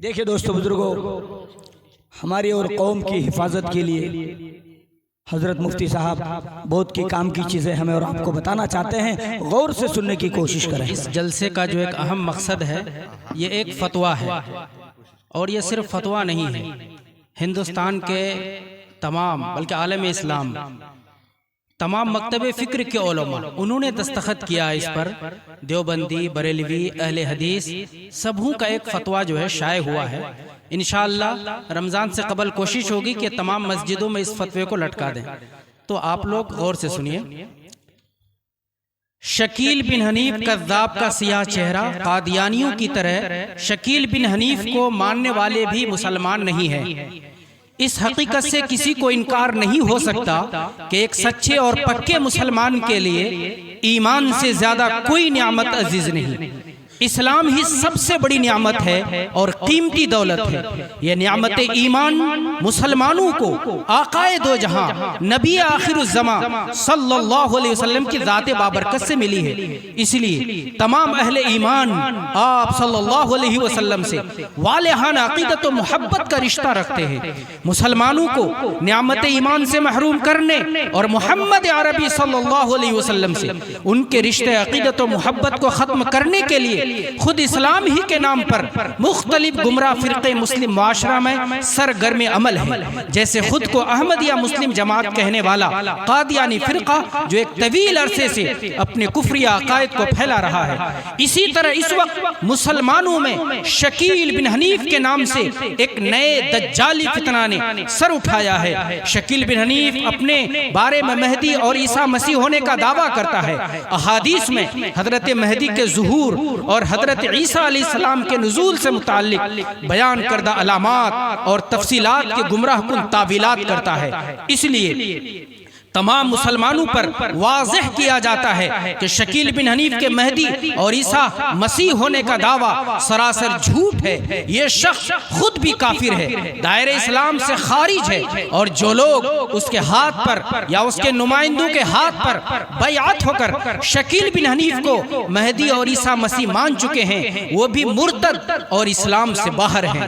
دیکھیں دوستو بزرگوں، ہماری اور قوم کی حفاظت کے لیے حضرت مفتی صاحب بہت کی کام کی چیزیں ہمیں اور آپ کو بتانا چاہتے ہیں، غور سے سننے کی کوشش کریں۔ اس جلسے کا جو ایک اہم مقصد ہے یہ ایک فتویٰ ہے، اور یہ صرف فتویٰ نہیں ہے، ہندوستان کے تمام بلکہ عالم اسلام تمام مکتب فکر کے علماء انہوں نے دستخط کیا اس پر، دیوبندی، بریلوی، اہل حدیث سبوں کا ایک فتویٰ جو ہے شائع ہوا ہے۔ انشاءاللہ رمضان سے قبل کوشش ہوگی کہ تمام مسجدوں میں اس فتوے کو لٹکا دیں۔ تو آپ لوگ غور سے سنیے۔ شکیل بن حنیف کذاب کا سیاہ چہرہ، قادیانیوں کی طرح شکیل بن حنیف کو ماننے والے بھی مسلمان نہیں ہیں۔ اس حقیقت سے کسی کو انکار نہیں ہو سکتا کہ ایک سچے اور پکے مسلمان کے لیے ایمان سے زیادہ کوئی نعمت عزیز نہیں۔ اسلام ہی سب سے بڑی نعمت ہے اور قیمتی دولت ہے۔ یہ نعمت ایمان مسلمانوں کو آقائے دو جہاں نبی آخر الزمان صلی اللہ علیہ وسلم کی ذات بابرکت سے ملی ہے۔ اس لیے تمام اہل ایمان آپ صلی اللہ علیہ وسلم سے والہانہ عقیدت و محبت کا رشتہ رکھتے ہیں۔ مسلمانوں کو نعمت ایمان سے محروم کرنے اور محمد عربی صلی اللہ علیہ وسلم سے ان کے رشتے عقیدت و محبت کو ختم کرنے کے لیے خود اسلام ہی کے نام پر مختلف گمراہ فرقے مسلم معاشرہ میں سرگرم عمل ہے، جیسے خود کو احمدیہ مسلم جماعت کہنے والا قادیانی فرقہ جو ایک طویل عرصے سے اپنے کفری عقائد کو پھیلا رہا ہے۔ اسی طرح اس وقت مسلمانوں میں شکیل بن حنیف کے نام سے ایک نئے دجالی فتنہ نے سر اٹھایا ہے۔ شکیل بن حنیف اپنے بارے میں مہدی اور عیسیٰ مسیح ہونے کا دعویٰ کرتا ہے۔ احادیث میں حضرت مہدی کے ظہور اور حضرت عیسیٰ علیہ السلام کے نزول سے متعلق بیان کردہ علامات اور تفصیلات کے گمراہ کن تعویلات کرتا ہے۔ اس لیے تمام مسلمانوں پر واضح کیا جاتا ہے کہ شکیل بن حنیف کے مہدی اور عیسیٰ مسیح ہونے کا دعویٰ سراسر جھوٹ ہے۔ یہ شخص خود بھی کافر ہے، دائرہ اسلام سے خارج ہے، اور جو لوگ اس کے ہاتھ پر یا اس کے نمائندوں کے ہاتھ پر بیعت ہو کر شکیل بن حنیف کو مہدی اور عیسیٰ مسیح مان چکے ہیں وہ بھی مرتد اور اسلام سے باہر ہیں۔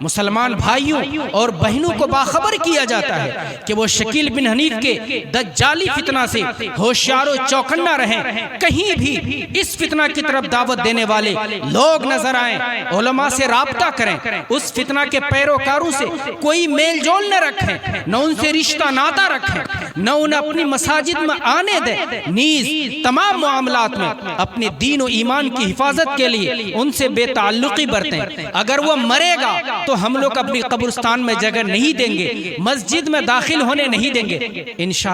مسلمان بھائیوں اور بہنوں کو باخبر کیا جاتا ہے کہ وہ شکیل بن حنیف کے دجالی فتنہ سے ہوشیار و چوکنا رہیں۔ کہیں بھی اس فتنہ کی طرف دعوت دینے والے لوگ نظر آئیں، علماء سے رابطہ کریں، اس فتنہ کے پیروکاروں سے کوئی میل جول نہ رکھیں، نہ ان سے رشتہ ناتا رکھیں، نہ انہیں اپنی مساجد میں آنے دیں، نیز تمام معاملات میں اپنے دین و ایمان کی حفاظت کے لیے ان سے بے تعلقی برتیں۔ اگر وہ مرے گا تو ہم لوگ اپنی قبرستان میں جگہ نہیں دیں گے، مسجد میں داخل ہونے نہیں دیں گے۔ انشاءاللہ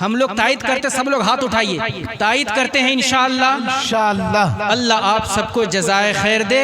ہم لوگ تائید کرتے، سب لوگ ہاتھ اٹھائیے، تائید کرتے ہیں انشاءاللہ۔ اللہ آپ سب کو جزائے خیر دے۔